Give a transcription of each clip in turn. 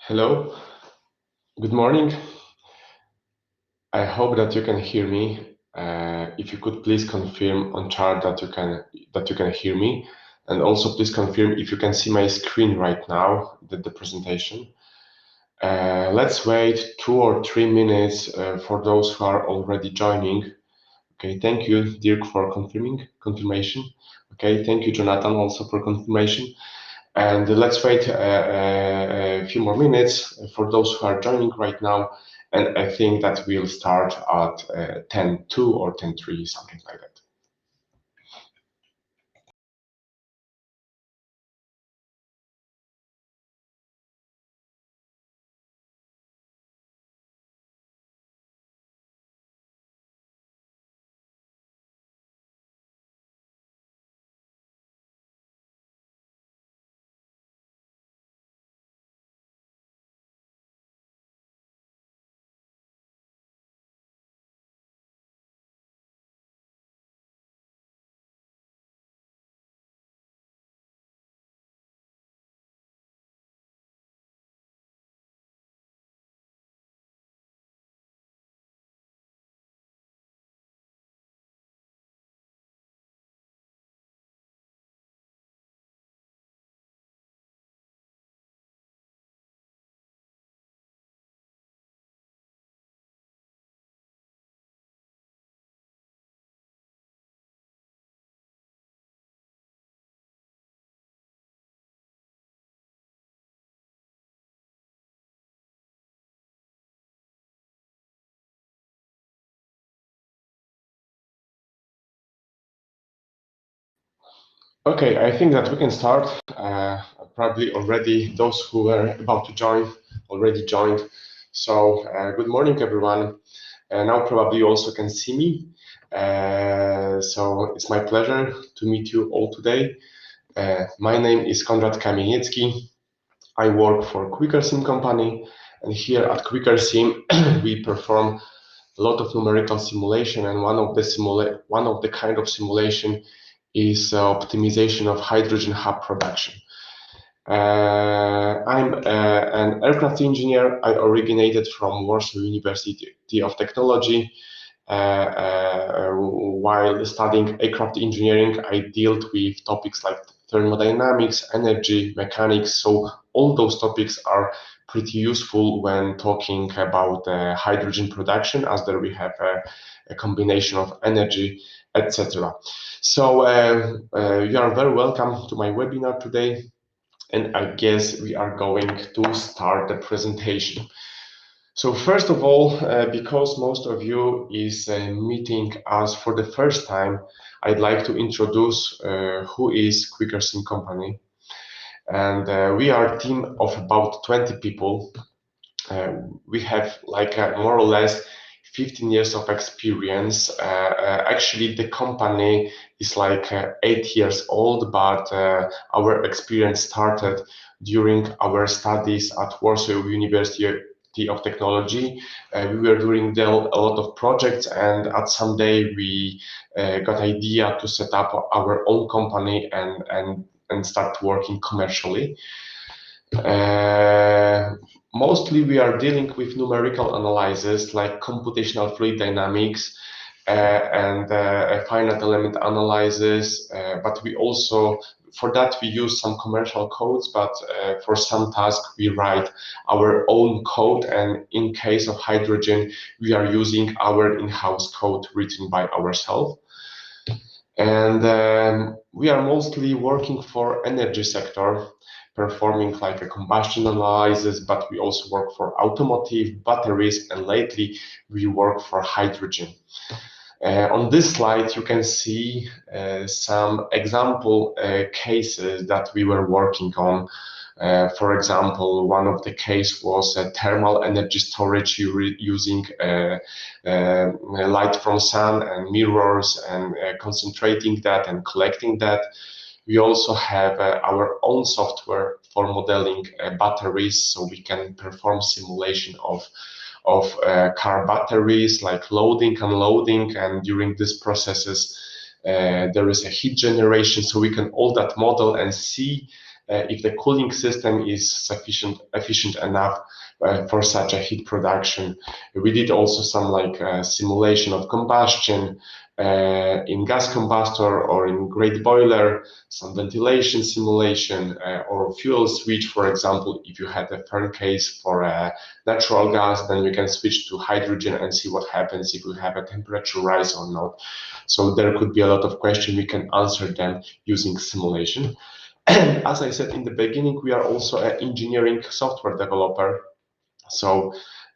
Hello, good morning. I hope that you can hear me. If you could please confirm on chat that you can hear me, and also please confirm if you can see my screen right now, the presentation. Let's wait 2 or 3 minutes for those who are already joining. Okay, thank you, Dirk, for confirmation. Okay, thank you, Jonathan, also for confirmation. And let's wait a few more minutes for those who are joining right now. And I think that we'll start at 10:02 or 10:03, something like that. Okay, I think that we can start. Probably already those who were about to join already joined. So good morning, everyone. Now probably you also can see me. So it's my pleasure to meet you all today. My name is Konrad Kamieniecki. I work for QuickerSim company, and here at QuickerSim we perform a lot of numerical simulation, and one of the kind of simulation is optimization of hydrogen hub production. I'm an aircraft engineer. I originated from Warsaw University of Technology. While studying aircraft engineering, I dealt with topics like thermodynamics, energy, mechanics. So all those topics are pretty useful when talking about hydrogen production, as there we have a combination of energy, etc. So you are very welcome to my webinar today. And I guess we are going to start the presentation. So first of all, because most of you is meeting us for the first time, I'd like to introduce who is QuickerSim company. And we are a team of about 20 people. We have like more or less 15 years of experience. Actually, the company is like 8 years old, but our experience started during our studies at Warsaw University of Technology. We were doing there a lot of projects, and at some day we got idea to set up our own company and start working commercially. Mostly we are dealing with numerical analysis like computational fluid dynamics and finite element analysis, but we also, for that we use some commercial codes, but for some tasks we write our own code, and in case of hydrogen we are using our in-house code written by ourselves. And we are mostly working for energy sector, performing like a combustion analysis, but we also work for automotive, batteries, and lately we work for hydrogen. On this slide, you can see some example cases that we were working on. For example, one of the case was thermal energy storage using light from sun and mirrors and concentrating that and collecting that. We also have our own software for modeling batteries, so we can perform simulation of car batteries, like loading, unloading, and during these processes there is a heat generation, so we can all that model and see if the cooling system is efficient enough for such a heat production. We did also some simulation of combustion in gas combustor or in great boiler, some ventilation simulation or fuel switch. For example, if you had a firm case for natural gas, then you can switch to hydrogen and see what happens if you have a temperature rise or not. So there could be a lot of questions. We can answer them using simulation. And as I said in the beginning, we are also an engineering software developer. So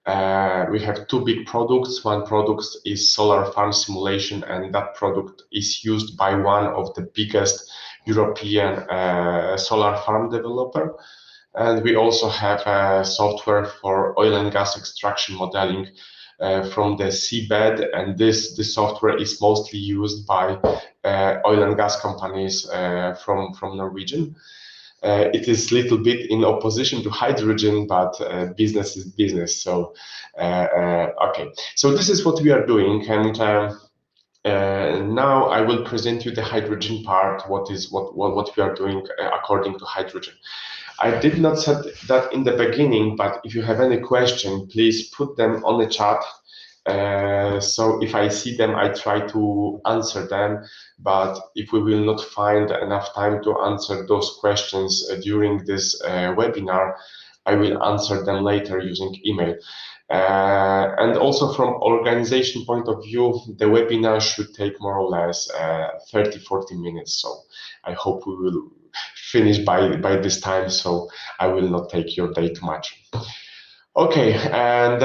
we have two big products. One product is solar farm simulation, and that product is used by one of the biggest European solar farm developer. And we also have software for oil and gas extraction modeling from the seabed, and this software is mostly used by oil and gas companies from Norwegian. It is a little bit in opposition to hydrogen, but business is business. So, okay. So this is what we are doing, and now I will present you the hydrogen part. What we are doing according to hydrogen. I did not say that in the beginning, but if you have any question, please put them on the chat. So if I see them, I try to answer them. But if we will not find enough time to answer those questions during this webinar, I will answer them later using email. And also from organization point of view, the webinar should take more or less 30-40 minutes. So I hope we will finish by this time, so I will not take your day too much. Okay, and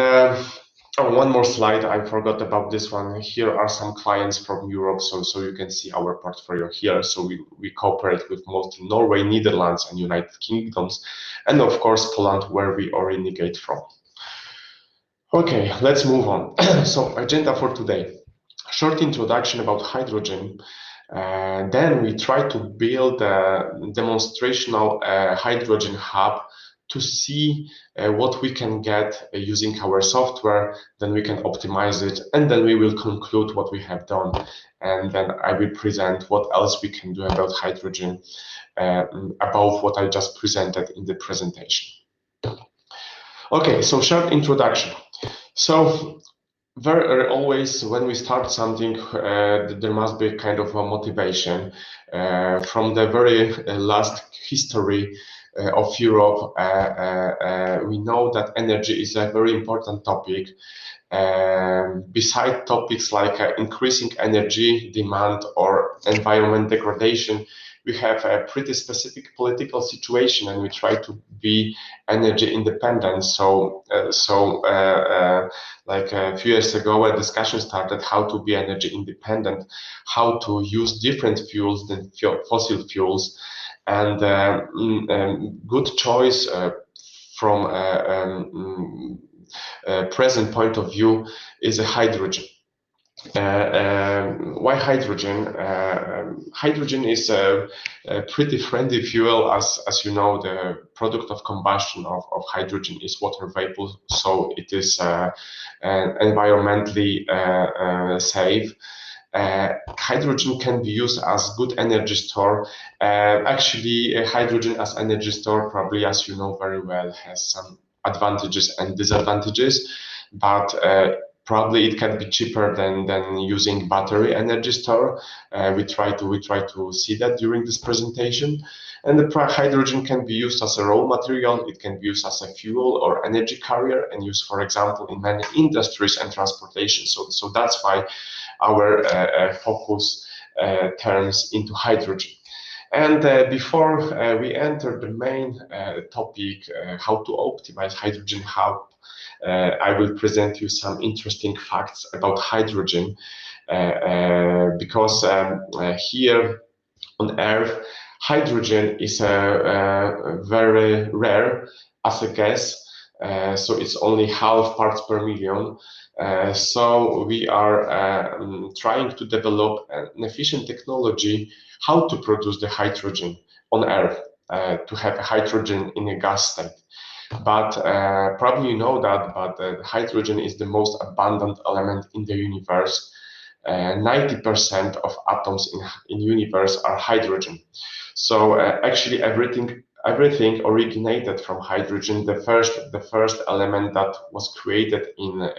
one more slide. I forgot about this one. Here are some clients from Europe, so you can see our portfolio here. So we cooperate with mostly Norway, Netherlands, and United Kingdoms, and of course Poland, where we originate from. Okay, let's move on. So agenda for today. Short introduction about hydrogen. Then we try to build a demonstrational hydrogen hub to see what we can get using our software. Then we can optimize it, and then we will conclude what we have done. And then I will present what else we can do about hydrogen above what I just presented in the presentation. Okay, so short introduction. So always when we start something, there must be kind of a motivation. From the very last history of Europe, we know that energy is a very important topic. Beside topics like increasing energy demand or environment degradation, we have a pretty specific political situation, and we try to be energy independent. So, like a few years ago, a discussion started how to be energy independent, how to use different fuels than fossil fuels, and good choice from present point of view is a hydrogen. Why hydrogen? Hydrogen is a pretty friendly fuel. As you know, the product of combustion of hydrogen is water vapor, so it is environmentally safe. Hydrogen can be used as good energy store. Actually, hydrogen as energy store, probably as you know very well, has some advantages and disadvantages, but probably it can be cheaper than using battery energy store. We try to see that during this presentation. And the hydrogen can be used as a raw material. It can be used as a fuel or energy carrier and used, for example, in many industries and transportation. So that's why our focus turns into hydrogen. And before we enter the main topic, how to optimize hydrogen hub, I will present you some interesting facts about hydrogen, because here on Earth, hydrogen is very rare as a gas, so it's only half parts per million. So we are trying to develop an efficient technology how to produce the hydrogen on Earth, to have hydrogen in a gas state. But probably you know that, but hydrogen is the most abundant element in the universe. 90% of atoms in universe are hydrogen. So actually everything everything originated from hydrogen. The first element that was created in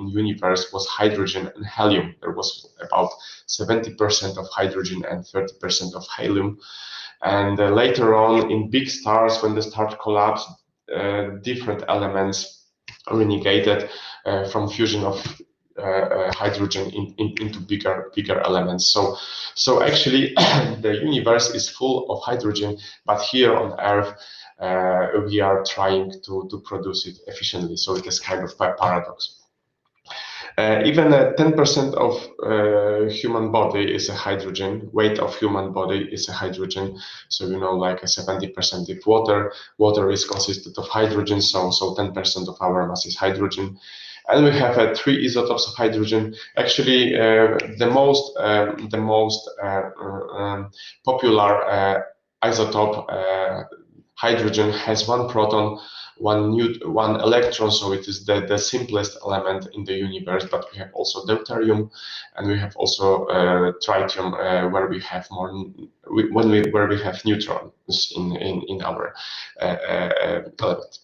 universe was hydrogen and helium. There was about 70% of hydrogen and 30% of helium. And later on, in big stars, when the star collapsed, different elements renegated from fusion of hydrogen into bigger elements. So actually, the universe is full of hydrogen, but here on Earth, we are trying to produce it efficiently. So it is kind of a paradox. Even 10% of human body is a hydrogen. Weight of human body is a hydrogen. So like a 70% is water. Water is consisted of hydrogen. So 10% of our mass is hydrogen. And we have three isotopes of hydrogen. Actually, the most popular isotope, hydrogen, has one proton, one electron, so it is the simplest element in the universe. But we have also deuterium, and we have also tritium, where we have where we have neutrons in our element.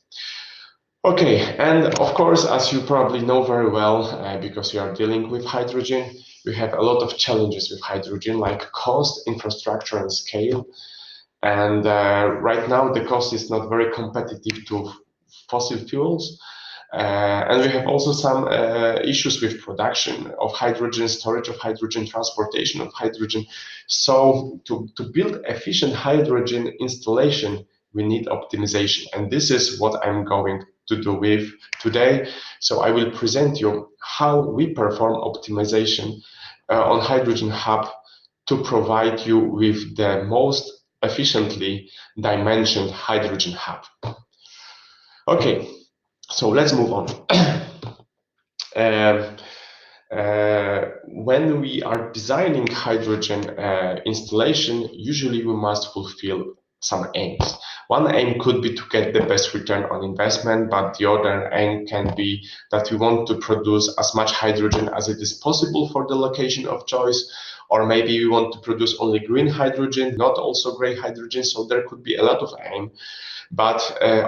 Okay, and of course, as you probably know very well, because you are dealing with hydrogen, we have a lot of challenges with hydrogen, like cost, infrastructure, and scale. And right now, the cost is not very competitive to fossil fuels. And we have also some issues with production of hydrogen, storage of hydrogen, transportation of hydrogen. So to build efficient hydrogen installation, we need optimization. And this is what I'm going to do with today. So I will present you how we perform optimization on Hydrogen Hub to provide you with the most efficiently dimensioned hydrogen hub. Okay, so let's move on. When we are designing hydrogen installation, usually we must fulfill some aims. One aim could be to get the best return on investment, but the other aim can be that we want to produce as much hydrogen as it is possible for the location of choice, or maybe we want to produce only green hydrogen, not also gray hydrogen. So there could be a lot of aim, but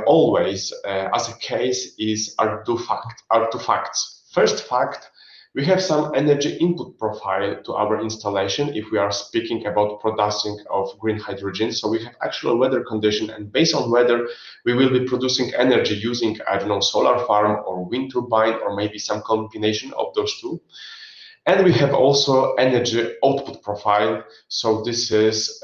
always, as a case, are two facts. First fact: we have some energy input profile to our installation if we are speaking about producing of green hydrogen. So we have actual weather condition, and based on weather, we will be producing energy using, I don't know, solar farm or wind turbine, or maybe some combination of those two. And we have also energy output profile. So this is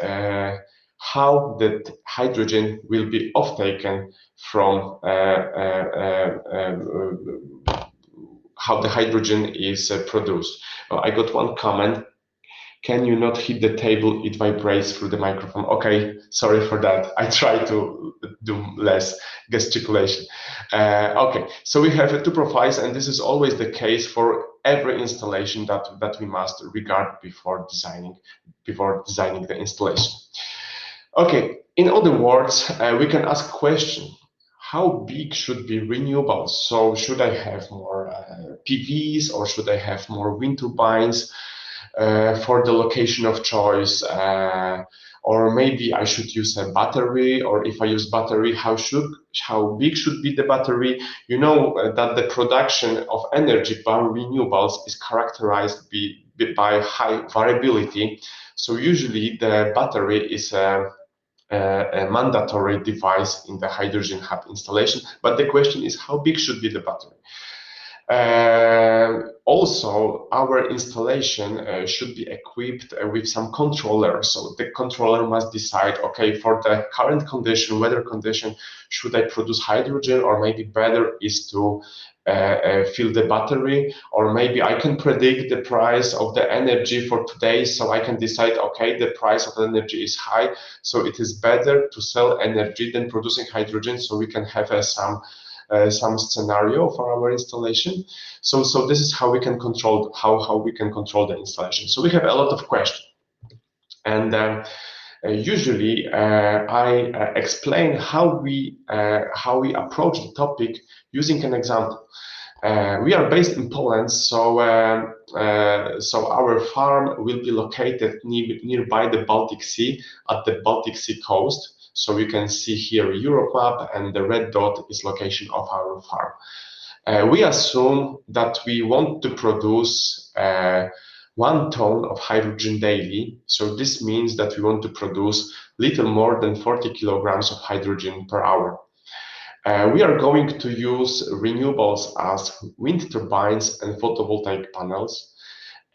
how the hydrogen will be off-taken from how the hydrogen is produced. I got one comment. Can you not hit the table? It vibrates through the microphone. Okay, sorry for that. I try to do less gesticulation. Okay, so we have two profiles, and this is always the case for every installation that we must regard before designing the installation. Okay, in other words, we can ask a question: how big should be renewables? So should I have more PVs, or should I have more wind turbines for the location of choice? Or maybe I should use a battery, or if I use battery, how big should be the battery? You know that the production of energy by renewables is characterized by high variability. So usually the battery is a mandatory device in the hydrogen hub installation. But the question is, how big should be the battery? Also, our installation should be equipped with some controller. So the controller must decide, okay, for the current condition, weather condition, should I produce hydrogen, or maybe better is to fill the battery, or maybe I can predict the price of the energy for today, so I can decide, okay, the price of energy is high, so it is better to sell energy than producing hydrogen, so we can have some scenario for our installation. So this is how we can control the installation. So we have a lot of questions, and usually I explain how we approach the topic using an example. We are based in Poland, so our farm will be located nearby the Baltic Sea, at the Baltic Sea coast. So you can see here Europe map, and the red dot is location of our farm. We assume that we want to produce 1 ton of hydrogen daily. So this means that we want to produce little more than 40 kilograms of hydrogen per hour. We are going to use renewables as wind turbines and photovoltaic panels.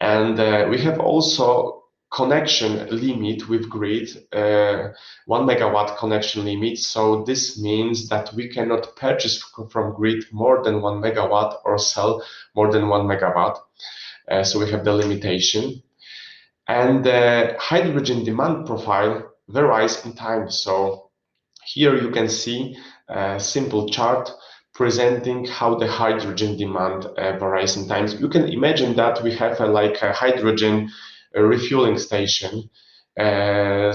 And we have also connection limit with grid, 1 megawatt connection limit. So this means that we cannot purchase from grid more than 1 megawatt or sell more than 1 megawatt. So we have the limitation. And the hydrogen demand profile varies in time. So here you can see a simple chart presenting how the hydrogen demand varies in times. You can imagine that we have like a hydrogen refueling station. At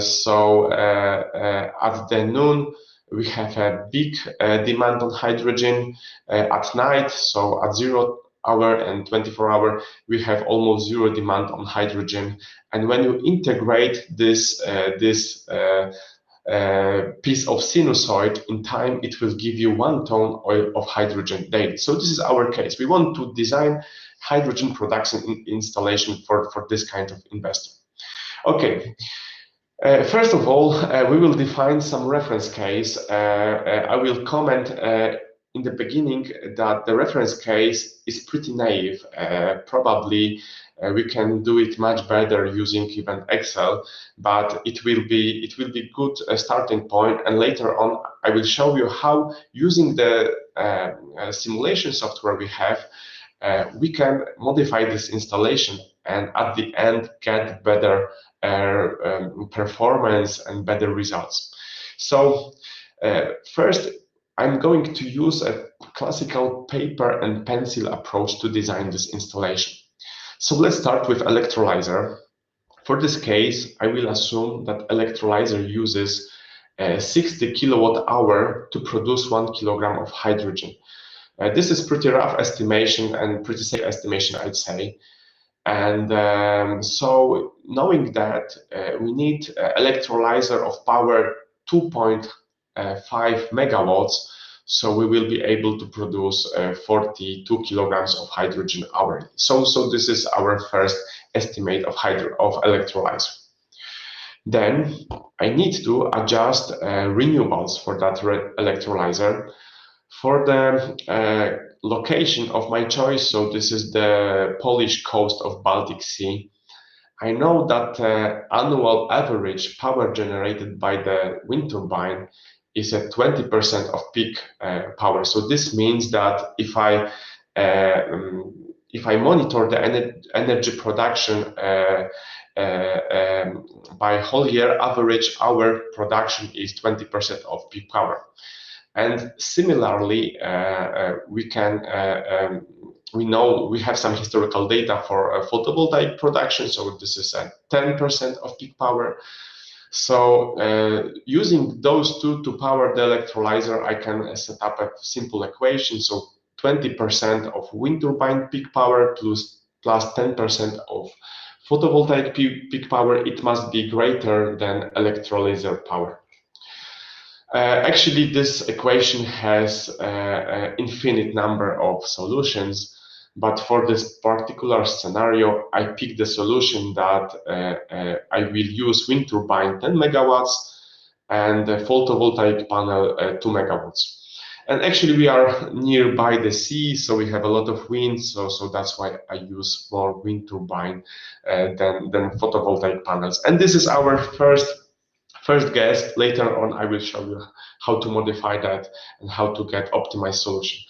the noon, we have a big demand on hydrogen. At night, so at 0 hour and 24 hour, we have almost zero demand on hydrogen. And when you integrate this piece of sinusoid in time, it will give you 1 ton of hydrogen daily. So this is our case. We want to design hydrogen production installation for this kind of investor. Okay. First of all, we will define some reference case. I will comment in the beginning that the reference case is pretty naive. Probably we can do it much better using even Excel, but it will be good starting point. And later on, I will show you how using the simulation software we have, we can modify this installation and at the end get better performance and better results. So first, I'm going to use a classical paper and pencil approach to design this installation. So let's start with electrolyzer. For this case, I will assume that electrolyzer uses 60 kilowatt hour to produce 1 kilogram of hydrogen. This is pretty rough estimation and pretty safe estimation, I'd say. And so knowing that we need electrolyzer of power 2.5 megawatts, so we will be able to produce 42 kilograms of hydrogen hourly. So this is our first estimate of electrolyzer. Then I need to adjust renewables for that electrolyzer. For the location of my choice, so this is the Polish coast of Baltic Sea, I know that annual average power generated by the wind turbine is at 20% of peak power. So this means that if I monitor the energy production by whole year, average hour production is 20% of peak power. And similarly, we know we have some historical data for photovoltaic production, so this is at 10% of peak power. So using those two to power the electrolyzer, I can set up a simple equation. So 20% of wind turbine peak power plus 10% of photovoltaic peak power, it must be greater than electrolyzer power. Actually, this equation has an infinite number of solutions, but for this particular scenario, I picked the solution that I will use wind turbine 10 megawatts and the photovoltaic panel 2 megawatts. And actually, we are nearby the sea, so we have a lot of wind, so that's why I use more wind turbine than photovoltaic panels. And this is our first guess. Later on, I will show you how to modify that and how to get optimized solution.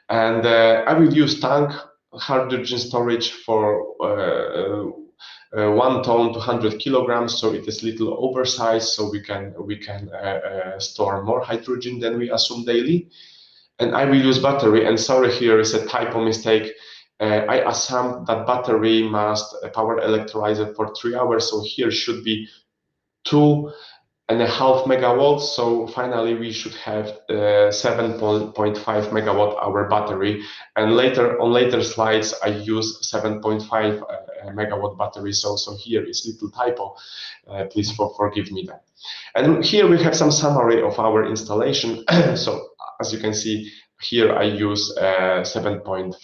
And I will use tank hydrogen storage for 1 ton to 100 kilograms, so it is little oversized, so we can store more hydrogen than we assume daily. And I will use battery. And sorry, here is a typo mistake. I assumed that battery must power electrolyzer for 3 hours, so here should be 2.5 megawatts. So finally, we should have 7.5 megawatt hour battery. And later slides, I use 7.5 megawatt battery. So here is little typo. Please forgive me that. And here we have some summary of our installation. So as you can see, here I use 7.5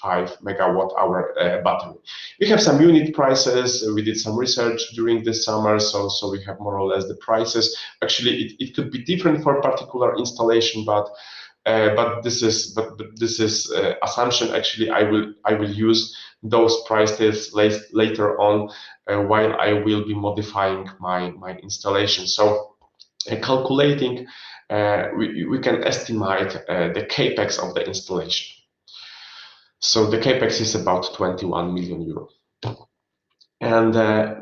megawatt hour battery. We have some unit prices. We did some research during this summer, so we have more or less the prices. Actually, it could be different for particular installation, but this is assumption. Actually, I will use those prices later on while I will be modifying my installation. So calculating, we can estimate the capex of the installation. So the capex is about 21 million euro. And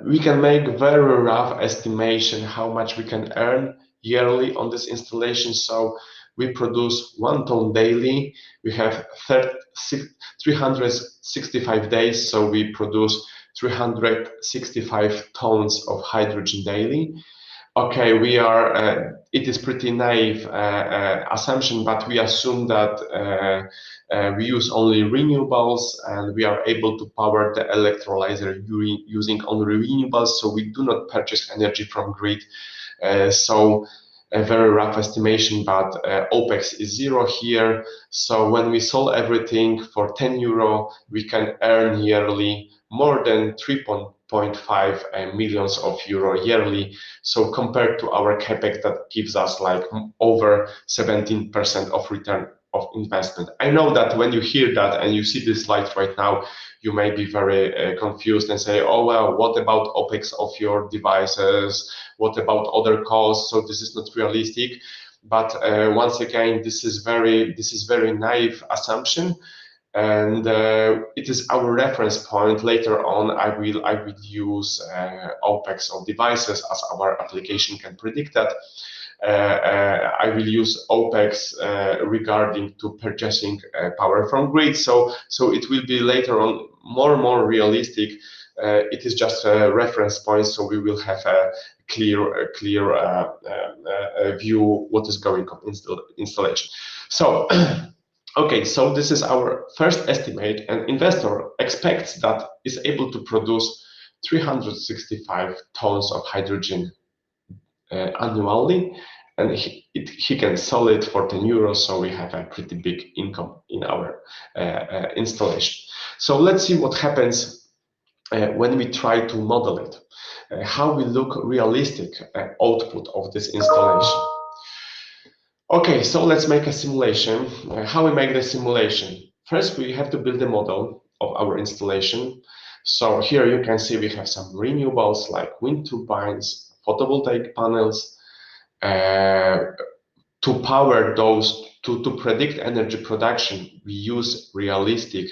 we can make very rough estimation how much we can earn yearly on this installation. So we produce 1 ton daily. We have 365 days, so we produce 365 tons of hydrogen daily. Okay, we are. It is pretty naive assumption, but we assume that we use only renewables, and we are able to power the electrolyzer using only renewables. So we do not purchase energy from grid. So a very rough estimation, but OPEX is 0 here. So when we solve everything for 10 euro, we can earn yearly more than 3.5 millions of euro yearly. So compared to our capex, that gives us like over 17% of return of investment. I know that when you hear that and you see this slide right now, you may be very confused and say, oh, well, what about OPEX of your devices? What about other costs? So this is not realistic. But once again, this is very naive assumption. And it is our reference point. Later on, I will use OPEX of devices as our application can predict that. I will use OPEX regarding to purchasing power from grid. So it will be later on more and more realistic. It is just a reference point, so we will have a clear view what is going on in installation. So. Okay, so this is our first estimate, and investor expects that is able to produce 365 tons of hydrogen annually, and he can sell it for 10 euros, so we have a pretty big income in our installation. So let's see what happens when we try to model it, how we look realistic output of this installation. Okay, so let's make a simulation. How we make the simulation? First, we have to build a model of our installation. So here you can see we have some renewables like wind turbines, photovoltaic panels. To power those, to predict energy production, we use realistic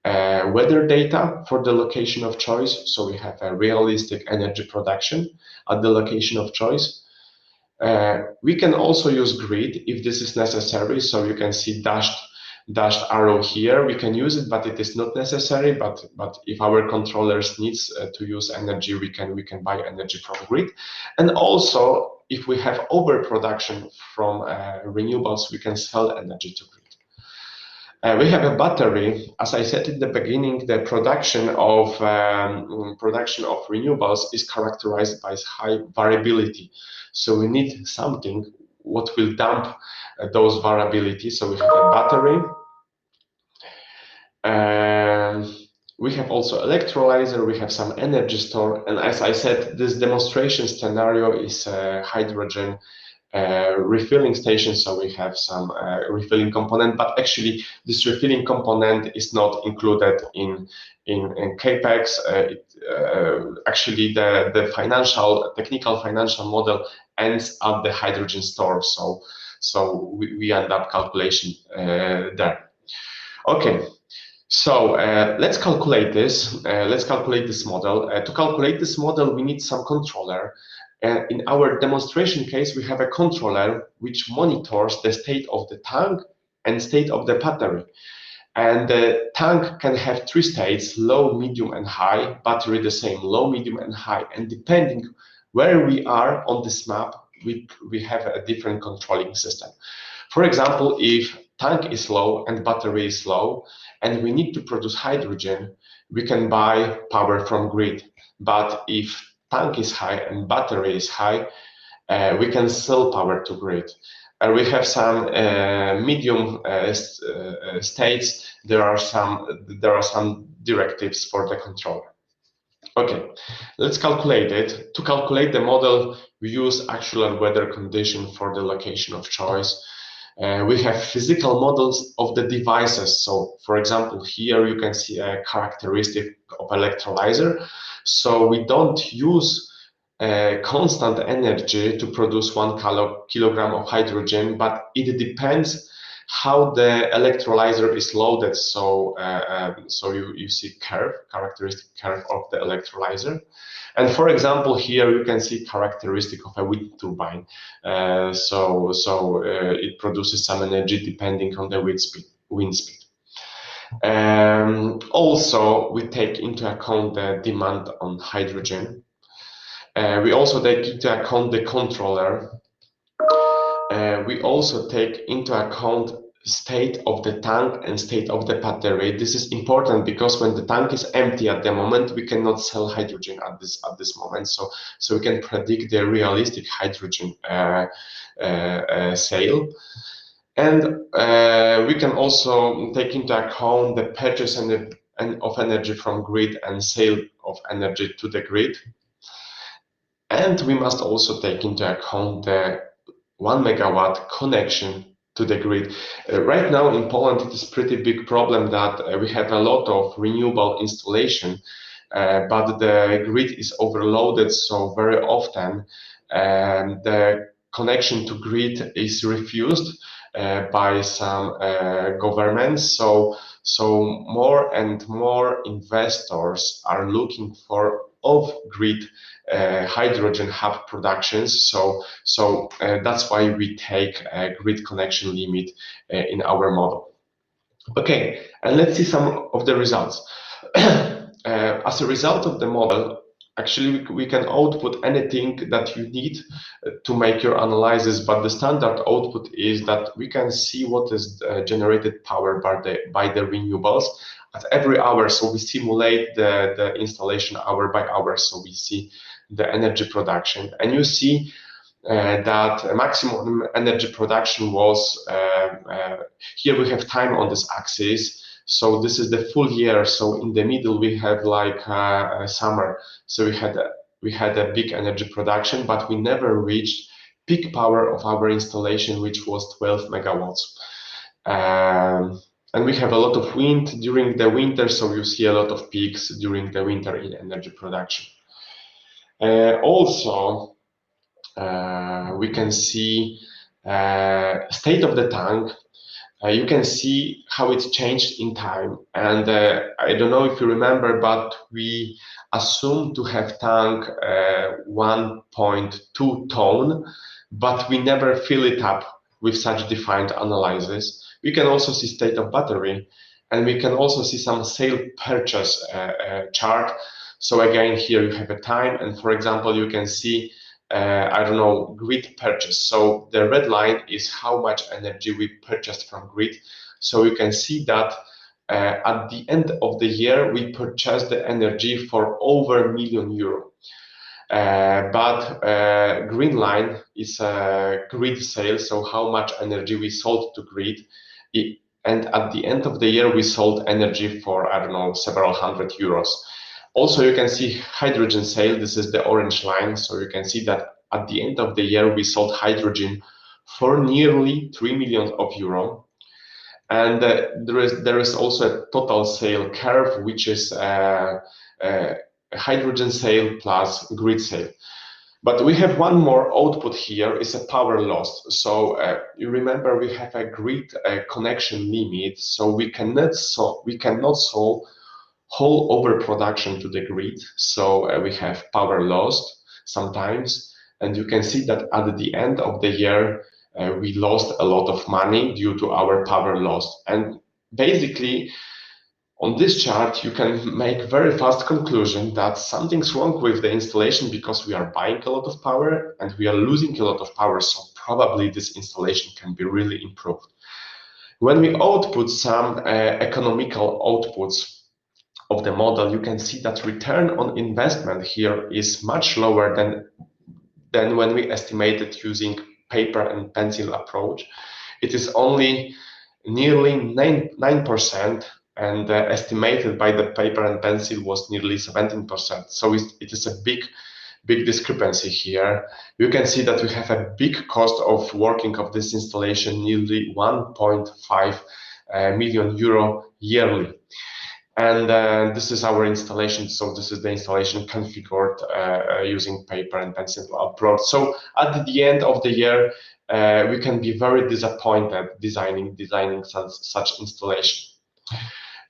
weather data for the location of choice. So we have a realistic energy production at the location of choice. We can also use grid if this is necessary. So you can see dashed arrow here. We can use it, but it is not necessary. But if our controllers needs to use energy, we can buy energy from grid. And also, if we have overproduction from renewables, we can sell energy to grid. We have a battery. As I said in the beginning, the production of renewables is characterized by high variability. So we need something what will dump those variabilities. So we have a battery. We have also electrolyzer. We have some energy store. And as I said, this demonstration scenario is hydrogen refilling station. So we have some refilling component, but actually this refilling component is not included in capex. Actually, the technical financial model ends at the hydrogen store. So we end up calculation there. Okay. So let's calculate this. Let's calculate this model. To calculate this model, we need some controller. In our demonstration case, we have a controller which monitors the state of the tank and state of the battery. And the tank can have 3 states: low, medium, and high. Battery the same, low, medium, and high. And depending where we are on this map, we have a different controlling system. For example, if tank is low and battery is low, and we need to produce hydrogen, we can buy power from grid. But if tank is high and battery is high, we can sell power to grid. And we have some medium states. There are some directives for the controller. Okay, let's calculate it. To calculate the model, we use actual weather condition for the location of choice. We have physical models of the devices. So, for example, here you can see a characteristic of electrolyzer. So we don't use constant energy to produce 1 kilogram of hydrogen, but it depends how the electrolyzer is loaded. So, you see characteristic curve of the electrolyzer. And for example, here you can see characteristic of a wind turbine. It produces some energy depending on the wind speed. Also, we take into account the demand on hydrogen. We also take into account the controller. We also take into account state of the tank and state of the battery. This is important because when the tank is empty at the moment, we cannot sell hydrogen at this moment. So we can predict the realistic hydrogen sale. And we can also take into account the purchase of energy from grid and sale of energy to the grid. And we must also take into account the 1 megawatt connection to the grid. Right now in Poland, it is a pretty big problem that we have a lot of renewable installation, but the grid is overloaded. So very often the connection to grid is refused by some governments. So more and more investors are looking for off-grid hydrogen hub productions. So that's why we take a grid connection limit in our model. Okay, and let's see some of the results. As a result of the model, actually we can output anything that you need to make your analysis, but the standard output is that we can see what is generated power by the renewables at every hour. So we simulate the installation hour by hour, so we see the energy production, and you see that maximum energy production was here we have time on this axis. So this is the full year. So in the middle we have like summer. So we had a big energy production, but we never reached peak power of our installation, which was 12 megawatts. And we have a lot of wind during the winter, so you see a lot of peaks during the winter in energy production. Also, we can see state of the tank. You can see how it's changed in time. And I don't know if you remember, but we assumed to have tank 1.2 ton, but we never fill it up with such defined analysis. We can also see state of battery, and we can also see some sale purchase chart. So again, here you have a time, and for example, you can see I don't know, grid purchase. So the red line is how much energy we purchased from grid. So you can see that at the end of the year, we purchased the energy for over €1 million. But green line is grid sale, so how much energy we sold to grid. And at the end of the year, we sold energy for, I don't know, several €100. Also, you can see hydrogen sale. This is the orange line. So you can see that at the end of the year, we sold hydrogen for nearly €3 million. And there is also a total sale curve, which is hydrogen sale plus grid sale. But we have one more output here, is a power loss. So you remember we have a grid connection limit, so we cannot solve whole overproduction to the grid. So we have power lost sometimes, and you can see that at the end of the year we lost a lot of money due to our power loss. And basically on this chart you can make very fast conclusion that something's wrong with the installation, because we are buying a lot of power and we are losing a lot of power, so probably this installation can be really improved. When we output some economical outputs of the model, you can see that return on investment here is much lower than than when we estimated using paper and pencil approach. It is only nearly 9%, and estimated by the paper and pencil was nearly 17%. So it is a big discrepancy here. You can see that we have a big cost of working of this installation, nearly 1.5 million euro yearly. And this is our installation. So this is the installation configured using paper and pencil approach. So at the end of the year, we can be very disappointed designing such installation.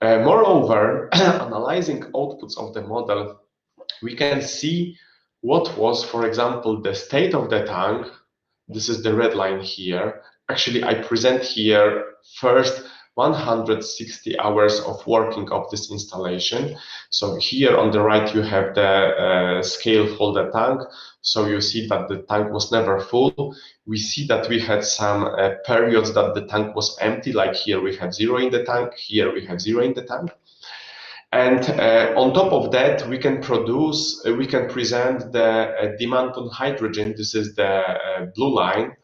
Moreover, analyzing outputs of the model, we can see what was, for example, the state of the tank. This is the red line here. Actually, I present here first 160 hours of working of this installation. So here on the right, you have the scale for the tank. So you see that the tank was never full. We see that we had some periods that the tank was empty, like here we have 0 in the tank, here we have 0 in the tank. And on top of that, we can present the demand on hydrogen. This is the blue line.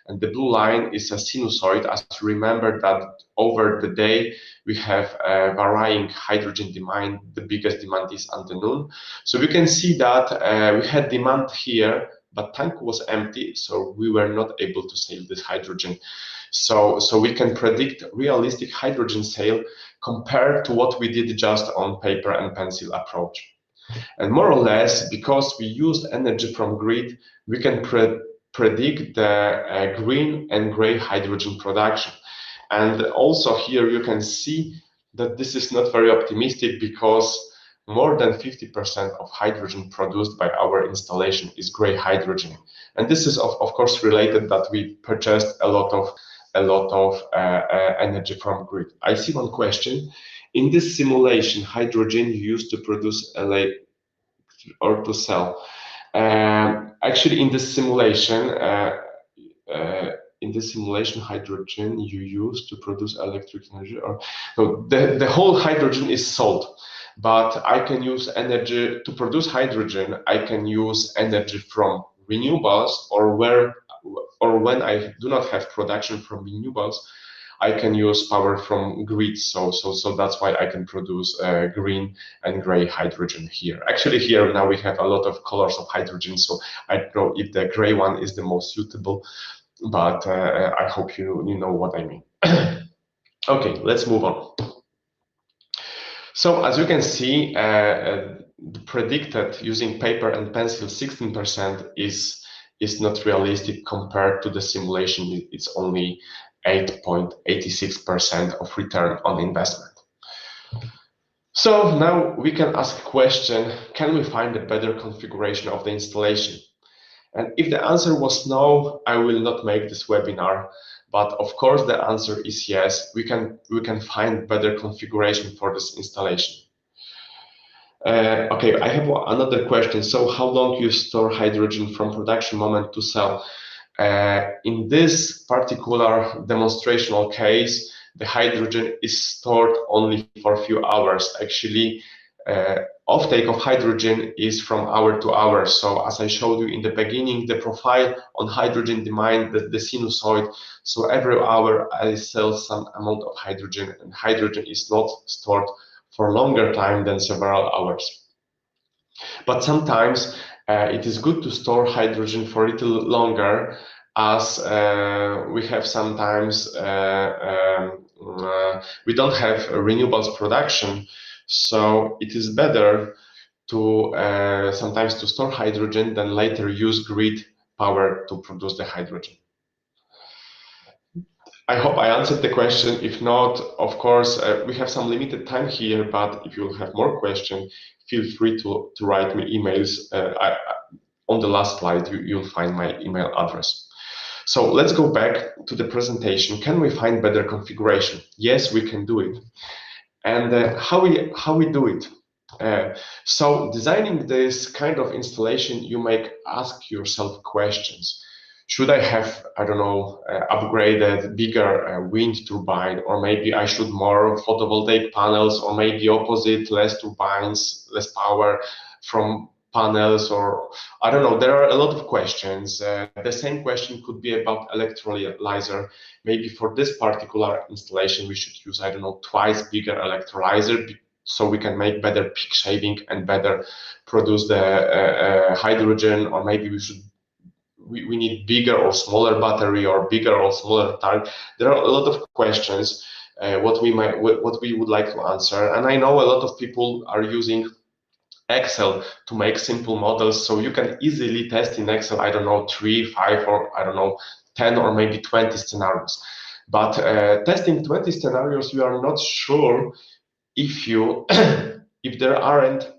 And the blue line is a sinusoid, as you remember that over the day we have varying hydrogen demand. The biggest demand is at the noon. So we can see that we had demand here, but tank was empty, so we were not able to sell this hydrogen. So we can predict realistic hydrogen sale compared to what we did just on paper and pencil approach. And more or less, because we used energy from grid, we can predict the green and gray hydrogen production. And also here you can see that this is not very optimistic, because more than 50% of hydrogen produced by our installation is gray hydrogen. And this is of course related that we purchased a lot of energy from grid. I see one question. In this simulation, hydrogen you used to produce or to sell. Actually, in this simulation, hydrogen you use to produce electric energy, or so the whole hydrogen is sold. But I can use energy to produce hydrogen. I can use energy from renewables, or when I do not have production from renewables, I can use power from grid. So that's why I can produce green and gray hydrogen here. Actually, here now we have a lot of colors of hydrogen, so I don't know if the gray one is the most suitable, but I hope you know what I mean. Okay, let's move on. So as you can see, predicted using paper and pencil 16% is not realistic compared to the simulation. It's only 8.86% of return on investment. So now we can ask a question: can we find a better configuration of the installation? And if the answer was no, I will not make this webinar. But of course, the answer is yes. We can find better configuration for this installation. Okay, I have another question. So how long you store hydrogen from production moment to sell? In this particular demonstrational case, the hydrogen is stored only for a few hours. Actually, offtake of hydrogen is from hour to hour. So as I showed you in the beginning, the profile on hydrogen demand, the sinusoid. So every hour I sell some amount of hydrogen, and hydrogen is not stored for longer time than several hours. But sometimes it is good to store hydrogen for a little longer, as we have sometimes we don't have renewables production, so it is better to sometimes to store hydrogen than later use grid power to produce the hydrogen. I hope I answered the question. If not, of course, we have some limited time here, but if you have more questions, feel free to write me emails. On the last slide, you'll find my email address. So let's go back to the presentation. Can we find better configuration? Yes, we can do it. And how we do it? So designing this kind of installation, you may ask yourself questions. Should I have, I don't know, upgraded bigger wind turbine, or maybe I should more photovoltaic panels, or maybe opposite, less turbines, less power from panels, or I don't know. There are a lot of questions. The same question could be about electrolyzer. Maybe for this particular installation, we should use, I don't know, twice bigger electrolyzer, so we can make better peak shaving and better produce the hydrogen, or maybe we need bigger or smaller battery, or bigger or smaller tank. There are a lot of questions what we would like to answer, and I know a lot of people are using Excel to make simple models, so you can easily test in Excel, I don't know, 3, 5, or I don't know, 10 or maybe 20 scenarios. But testing 20 scenarios, you are not sure if you if there aren't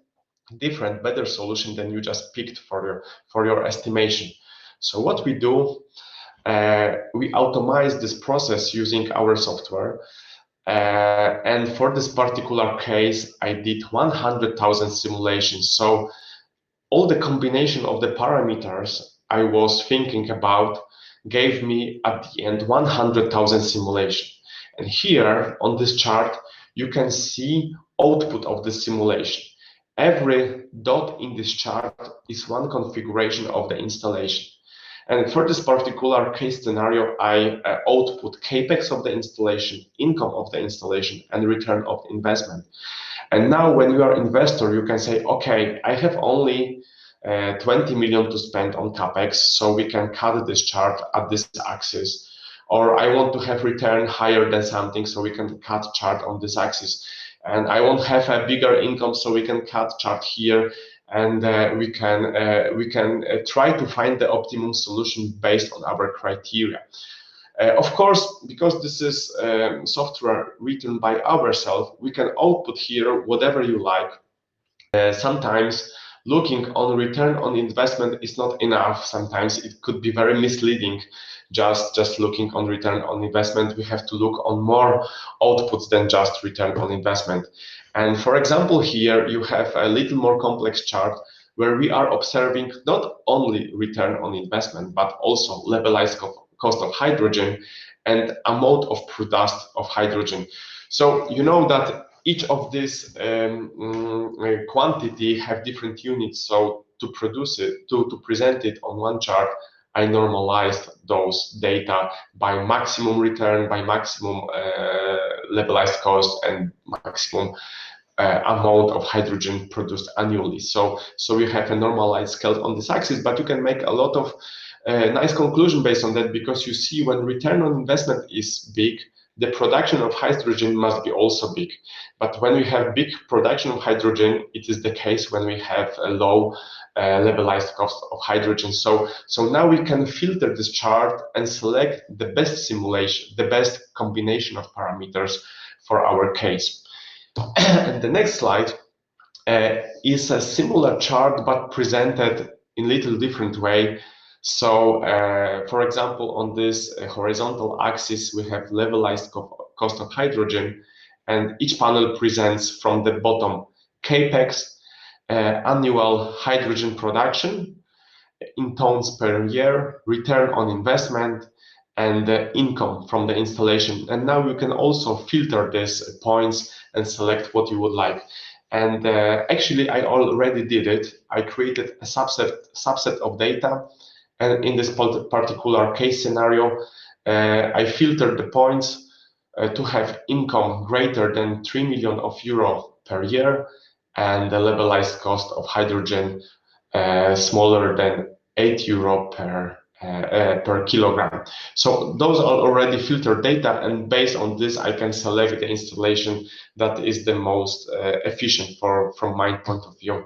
different better solution than you just picked for your estimation. So what we do, we automate this process using our software. And for this particular case, I did 100,000 simulations. So all the combination of the parameters I was thinking about gave me at the end 100,000 simulation. And here on this chart, you can see output of the simulation. Every dot in this chart is one configuration of the installation. And for this particular case scenario, I output capex of the installation, income of the installation, and return of investment. And now when you are investor, you can say, okay, I have only 20 million to spend on capex, so we can cut this chart at this axis. Or I want to have return higher than something, so we can cut chart on this axis. And I want to have a bigger income, so we can cut chart here, and we can try to find the optimum solution based on our criteria. Of course, because this is software written by ourselves, we can output here whatever you like. Sometimes looking on return on investment is not enough. Sometimes it could be very misleading. Just looking on return on investment, we have to look on more outputs than just return on investment. And for example, here you have a little more complex chart where we are observing not only return on investment, but also levelized cost of hydrogen and amount of product of hydrogen. So you know that each of these quantity have different units. So to produce it, to present it on one chart, I normalized those data by maximum return, by maximum levelized cost, and maximum amount of hydrogen produced annually. So you have a normalized scale on this axis, but you can make a lot of nice conclusion based on that, because you see when return on investment is big, the production of hydrogen must be also big. But when we have big production of hydrogen, it is the case when we have a low levelized cost of hydrogen. So now we can filter this chart and select the best simulation, the best combination of parameters for our case. And the next slide is a similar chart, but presented in a little different way. So, for example, on this horizontal axis, we have levelized cost of hydrogen, and each panel presents from the bottom capex, annual hydrogen production in tons per year, return on investment, and income from the installation. And now you can also filter these points and select what you would like. And actually, I already did it. I created a subset of data. And in this particular case scenario, I filtered the points to have income greater than 3 million euro per year, and the levelized cost of hydrogen smaller than 8 euro per kilogram. So those are already filtered data, and based on this, I can select the installation that is the most efficient from my point of view.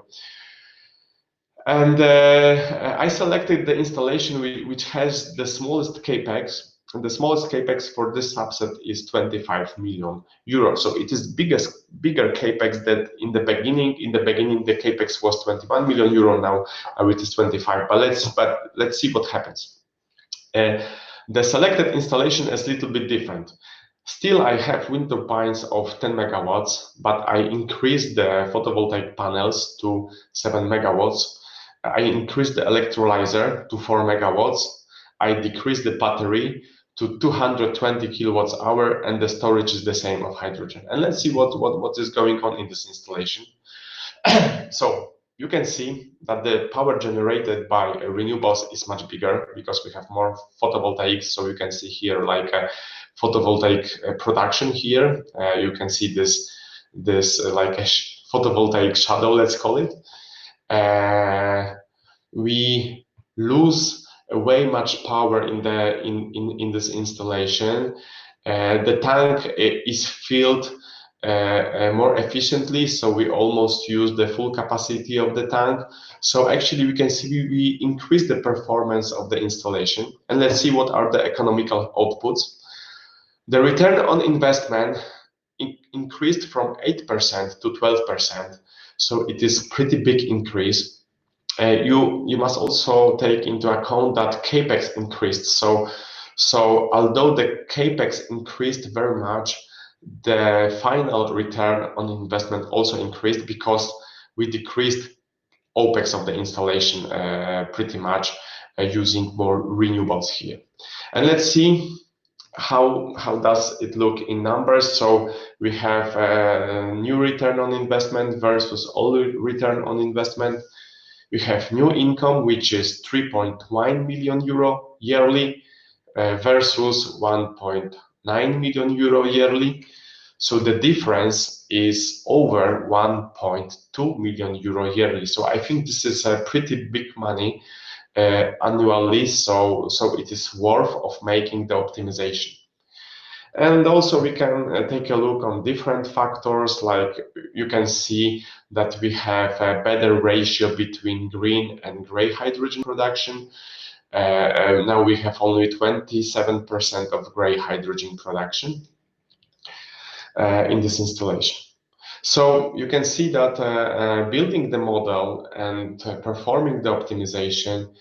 And I selected the installation which has the smallest capex. And the smallest capex for this subset is 25 million euros. So it is bigger capex that in the beginning. In the beginning, the capex was 21 million euro. Now it is 25. But let's see what happens. The selected installation is a little bit different. Still, I have wind turbines of 10 megawatts, but I increased the photovoltaic panels to 7 megawatts. I increased the electrolyzer to 4 megawatts. I decreased the battery to 220 kilowatts hour, and the storage is the same of hydrogen. And let's see what is going on in this installation. So you can see that the power generated by renewables is much bigger because we have more photovoltaics. So you can see here like a photovoltaic production here. You can see this like a photovoltaic shadow, let's call it. We lose way much power in this installation. The tank is filled more efficiently, so we almost use the full capacity of the tank. So actually we can see we increase the performance of the installation. And let's see what are the economical outputs. The return on investment increased from 8% to 12%. So it is pretty big increase. You must also take into account that capex increased. So although the capex increased very much, the final return on investment also increased because we decreased OPEX of the installation pretty much using more renewables here. And let's see how does it look in numbers. So we have a new return on investment versus old return on investment. We have new income, which is 3.1 million euro yearly versus 1.9 million euro yearly. So the difference is over 1.2 million euro yearly. So I think this is a pretty big money annually. So it is worth of making the optimization. And also we can take a look on different factors, like you can see that we have a better ratio between green and gray hydrogen production. Now we have only 27% of gray hydrogen production in this installation. So you can see that building the model and performing the optimization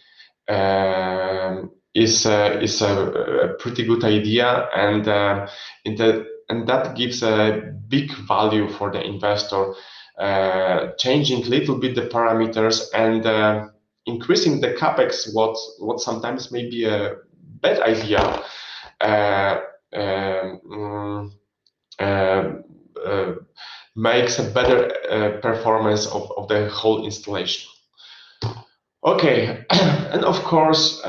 is a pretty good idea, and that gives a big value for the investor. Changing a little bit the parameters and increasing the capex, what sometimes may be a bad idea, makes a better performance of the whole installation. Okay, and of course,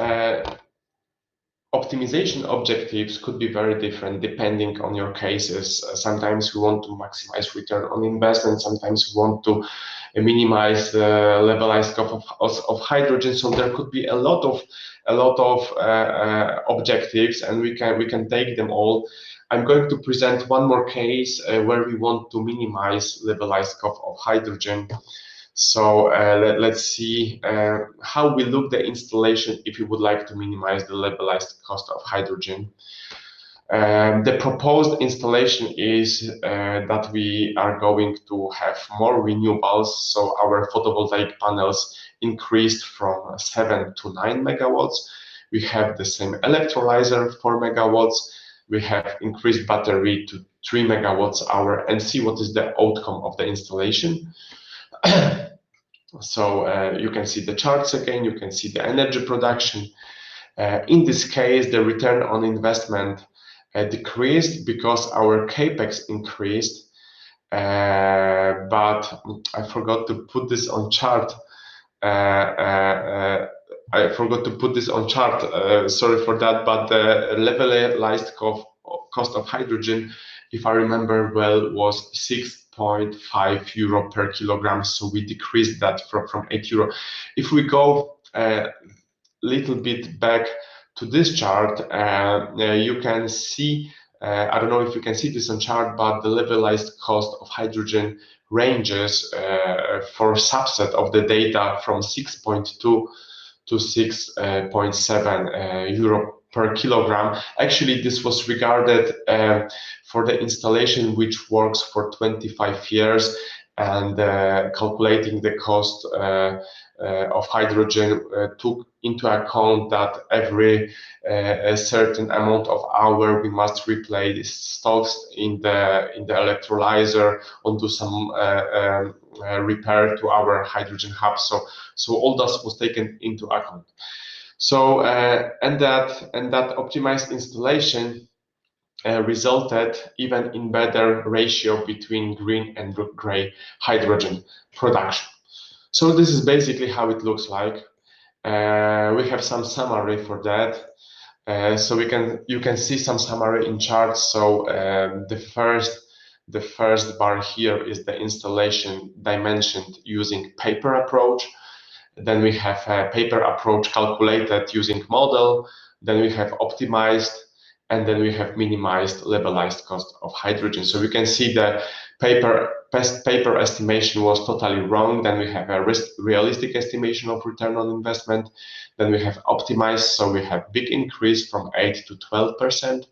optimization objectives could be very different depending on your cases. Sometimes we want to maximize return on investment. Sometimes we want to minimize the levelized cost of hydrogen. So there could be a lot of objectives, and we can take them all. I'm going to present one more case where we want to minimize levelized cost of hydrogen. So let's see how we look the installation if you would like to minimize the levelized cost of hydrogen. The proposed installation is that we are going to have more renewables. So our photovoltaic panels increased from 7 to 9 megawatts. We have the same electrolyzer, 4 megawatts. We have increased battery to 3 megawatts hour, and see what is the outcome of the installation. So you can see the charts again, you can see the energy production. In this case, the return on investment decreased because our capex increased, but I forgot to put this on chart. Sorry for that, but the levelized cost of hydrogen, if I remember well, was 6.5 euro per kilogram. So we decreased that from 8 euro. If we go a little bit back to this chart, you can see, I don't know if you can see this on chart, but the levelized cost of hydrogen ranges for subset of the data from 6.2 to 6.7 euro per kilogram. Actually, this was regarded for the installation which works for 25 years, and calculating the cost of hydrogen took into account that every a certain amount of hour we must replace stocks in the electrolyzer, or do some repair to our hydrogen hub. So all that was taken into account. So and that optimized installation resulted even in better ratio between green and gray hydrogen production. So this is basically how it looks like. We have some summary for that. So you can see some summary in charts. So the first bar here is the installation dimensioned using paper approach. Then we have a paper approach calculated using model. Then we have optimized, and then we have minimized levelized cost of hydrogen. So we can see the paper estimation was totally wrong. Then we have a realistic estimation of return on investment. Then we have optimized, so we have big increase from 8 to 12%.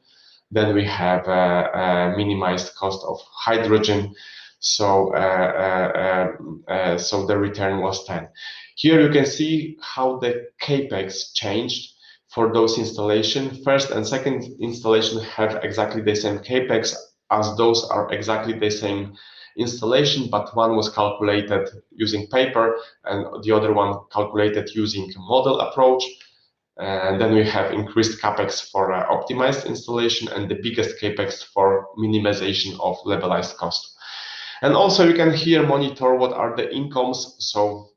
Then we have a minimized cost of hydrogen. So so the return was 10. Here you can see how the capex changed for those installation. First and second installation have exactly the same capex, as those are exactly the same installation, but one was calculated using paper and the other one calculated using model approach. And then we have increased capex for optimized installation and the biggest capex for minimization of levelized cost. And also you can here monitor what are the incomes. So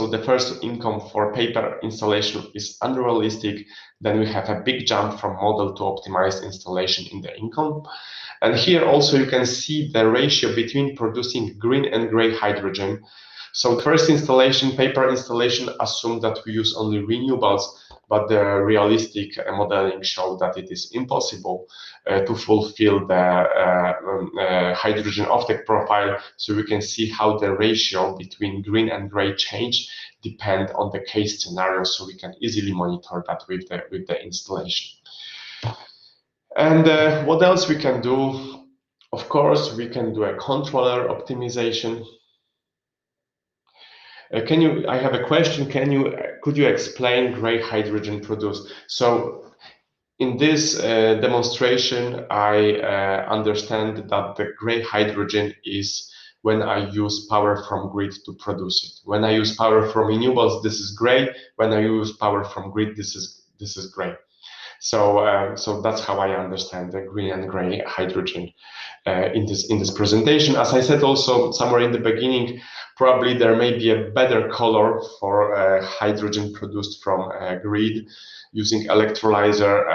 the first income for paper installation is unrealistic. Then we have a big jump from model to optimized installation in the income. And here also you can see the ratio between producing green and gray hydrogen. So the first installation, paper installation, assumed that we use only renewables, but the realistic modeling showed that it is impossible to fulfill the hydrogen offtake profile. So we can see how the ratio between green and gray change depend on the case scenario. So we can easily monitor that with the installation. And what else we can do? Of course, we can do a controller optimization. I have a question. Could you explain gray hydrogen produced? So in this demonstration, I understand that the gray hydrogen is when I use power from grid to produce it. When I use power from renewables, this is gray. When I use power from grid, this is gray. So that's how I understand the green and gray hydrogen in this presentation. As I said also somewhere in the beginning, probably there may be a better color for hydrogen produced from grid using electrolyzer,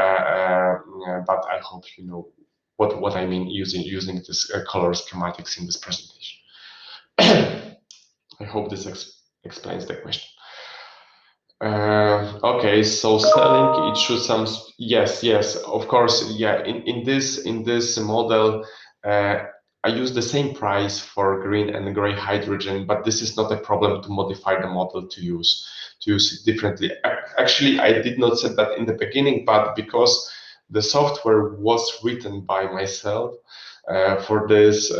but I hope you know what I mean using this color schematics in this presentation. I hope this explains the question. Okay, so selling it should some yes, of course, yeah. In this model, I use the same price for green and gray hydrogen, but this is not a problem to modify the model to use it differently. Actually, I did not say that in the beginning, but because the software was written by myself for this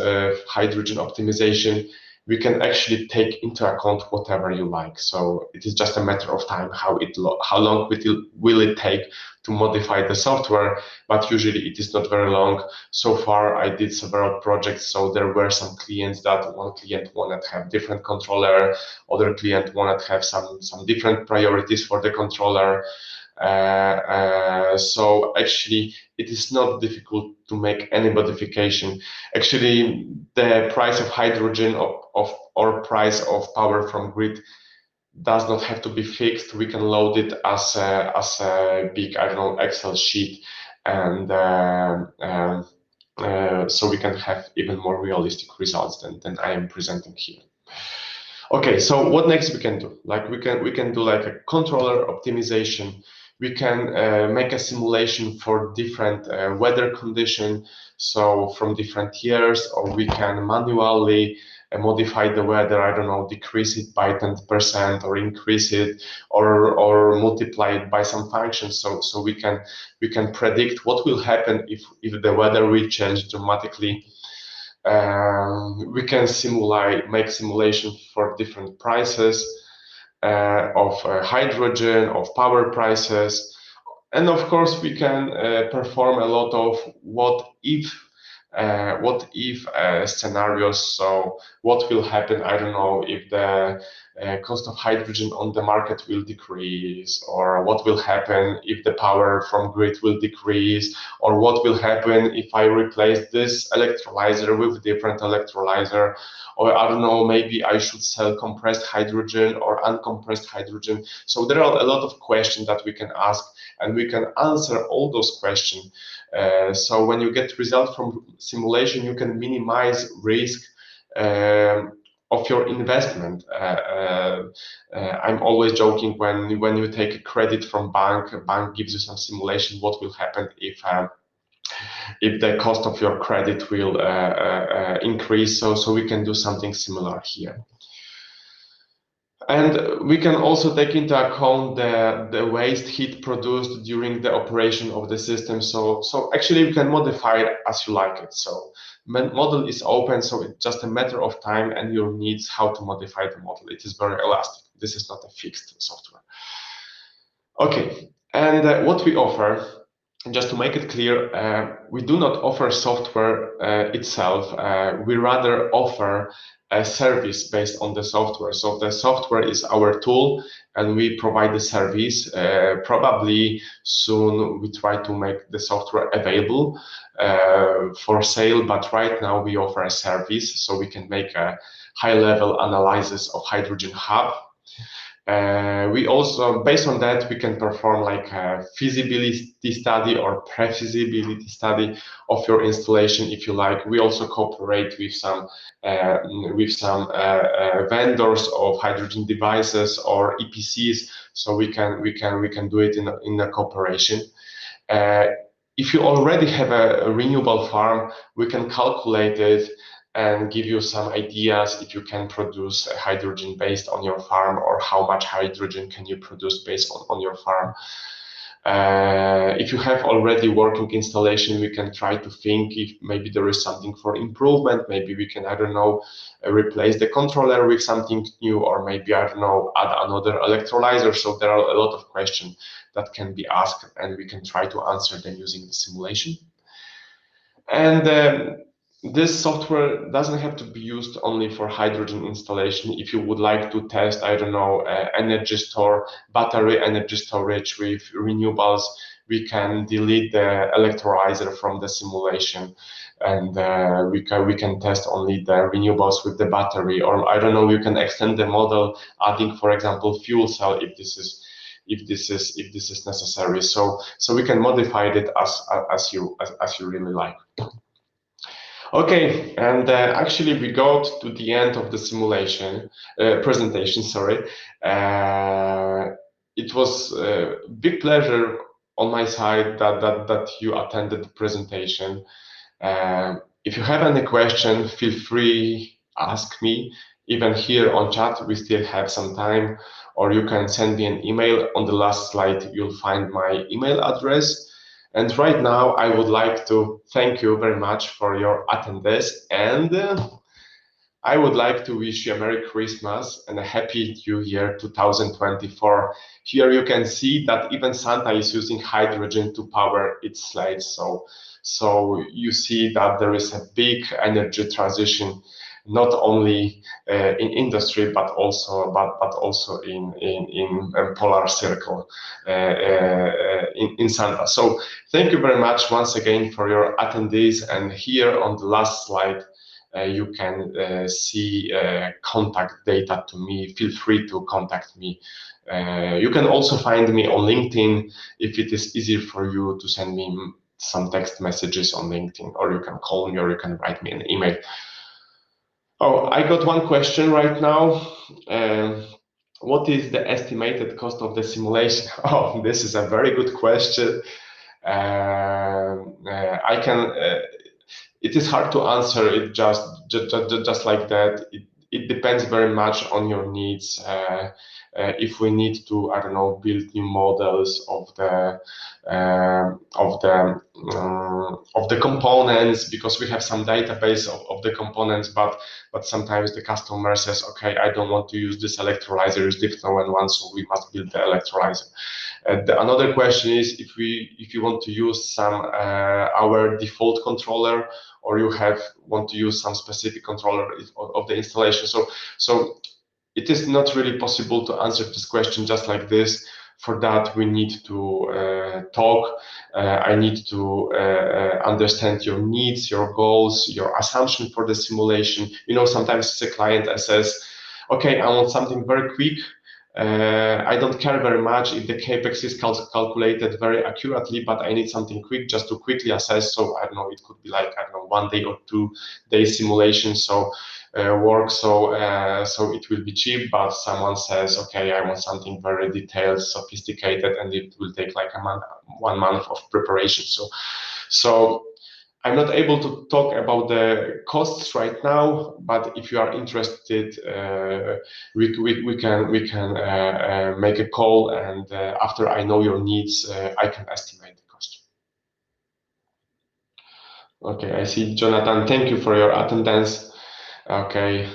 hydrogen optimization, we can actually take into account whatever you like. So it is just a matter of time how long will it take to modify the software, but usually it is not very long. So far I did several projects, so there were some clients that one client wanted to have different controller, other client wanted to have some different priorities for the controller. So actually it is not difficult to make any modification. Actually, the price of hydrogen or price of power from grid does not have to be fixed. We can load it as a big, I don't know, Excel sheet, and so we can have even more realistic results than I am presenting here. Okay, so what next we can do? Like we can do like a controller optimization. We can make a simulation for different weather condition, so from different years, or we can manually modify the weather. I don't know, decrease it by 10% or increase it, or multiply it by some function. So we can predict what will happen if the weather will change dramatically. We can make simulation for different prices of hydrogen, of power prices, and of course we can perform a lot of what if scenarios. So what will happen, I don't know, if the cost of hydrogen on the market will decrease, or what will happen if the power from grid will decrease, or what will happen if I replace this electrolyzer with different electrolyzer, or I don't know, maybe I should sell compressed hydrogen or uncompressed hydrogen. So there are a lot of questions that we can ask, and we can answer all those questions. So when you get result from simulation, you can minimize risk of your investment. I'm always joking when you take a credit from bank, a bank gives you some simulation, what will happen if the cost of your credit will increase. So we can do something similar here. And we can also take into account the waste heat produced during the operation of the system. So actually we can modify it as you like it. So model is open, so it's just a matter of time and your needs how to modify the model. It is very elastic. This is not a fixed software. Okay, and what we offer, just to make it clear, we do not offer software itself. We rather offer a service based on the software. So the software is our tool, and we provide the service. Probably soon we try to make the software available for sale, but right now we offer a service, so we can make a high-level analysis of hydrogen hub. We also, based on that, we can perform like a feasibility study or pre-feasibility study of your installation, if you like. We also cooperate with some vendors of hydrogen devices or EPCs, so we can do it in a cooperation. If you already have a renewable farm, we can calculate it and give you some ideas if you can produce hydrogen based on your farm, or how much hydrogen can you produce based on your farm. If you have already working installation, we can try to think if maybe there is something for improvement. Maybe we can, I don't know, replace the controller with something new, or maybe, I don't know, add another electrolyzer. So there are a lot of questions that can be asked, and we can try to answer them using the simulation. And this software doesn't have to be used only for hydrogen installation. If you would like to test, I don't know, battery energy storage with renewables, we can delete the electrolyzer from the simulation, and we can test only the renewables with the battery. Or I don't know, you can extend the model, adding, for example, fuel cell if this is necessary. So we can modify it as you really like. Okay, and actually we got to the end of the simulation presentation. Sorry, it was a big pleasure on my side that you attended the presentation. If you have any question, feel free ask me. Even here on chat, we still have some time, or you can send me an email. On the last slide, you'll find my email address. And right now, I would like to thank you very much for your attendance, and I would like to wish you a Merry Christmas and a Happy New Year 2024. Here you can see that even Santa is using hydrogen to power its slides. So you see that there is a big energy transition, not only in industry, but also in polar circle in Santa. So thank you very much once again for your attendees. And here on the last slide, you can see contact data to me. Feel free to contact me. You can also find me on LinkedIn if it is easier for you to send me some text messages on LinkedIn, or you can call me, or you can write me an email. Oh, I got one question right now. What is the estimated cost of the simulation? Oh, this is a very good question. I can. It is hard to answer it just like that. It depends very much on your needs. If we need to, I don't know, build new models of the components, because we have some database of the components, but sometimes the customer says, okay, I don't want to use this electrolyzer, it's different one, so we must build the electrolyzer. Another question is if you want to use some our default controller, or you want to use some specific controller of the installation. So it is not really possible to answer this question just like this. For that, we need to talk. I need to understand your needs, your goals, your assumption for the simulation. Sometimes the client says, okay, I want something very quick. I don't care very much if the capex is calculated very accurately, but I need something quick just to quickly assess. So I don't know, it could be like, I don't know, 1 day or 2 day simulation. So work, so it will be cheap, but someone says, okay, I want something very detailed, sophisticated, and it will take like 1 month of preparation. So I'm not able to talk about the costs right now, but if you are interested, we can make a call, and after I know your needs, I can estimate the cost. Okay, I see, Jonathan. Thank you for your attendance. Okay.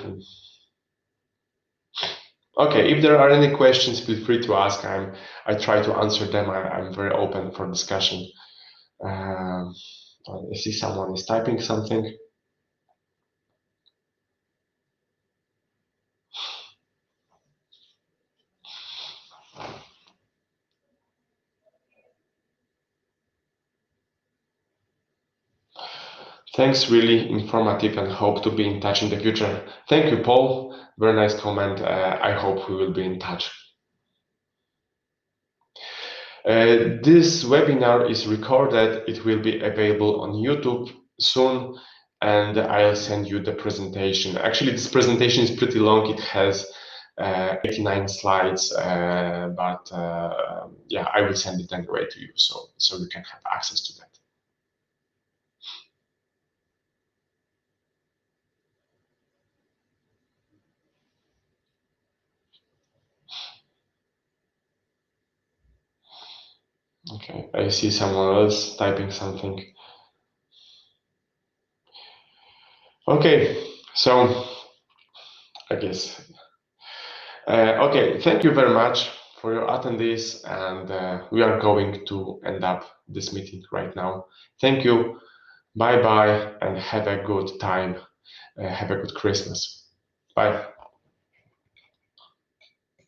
Okay, if there are any questions, feel free to ask. I try to answer them. I'm very open for discussion. I see someone is typing something. Thanks, really informative, and hope to be in touch in the future. Thank you, Paul. Very nice comment. I hope we will be in touch. This webinar is recorded. It will be available on YouTube soon, and I'll send you the presentation. Actually, this presentation is pretty long. It has 89 slides, but yeah, I will send it anyway to you, so you can have access to that. Okay, I see someone else typing something. Okay, so I guess. Okay, thank you very much for your attendees, and we are going to end up this meeting right now. Thank you, bye-bye, and have a good time. Have a good Christmas. Bye.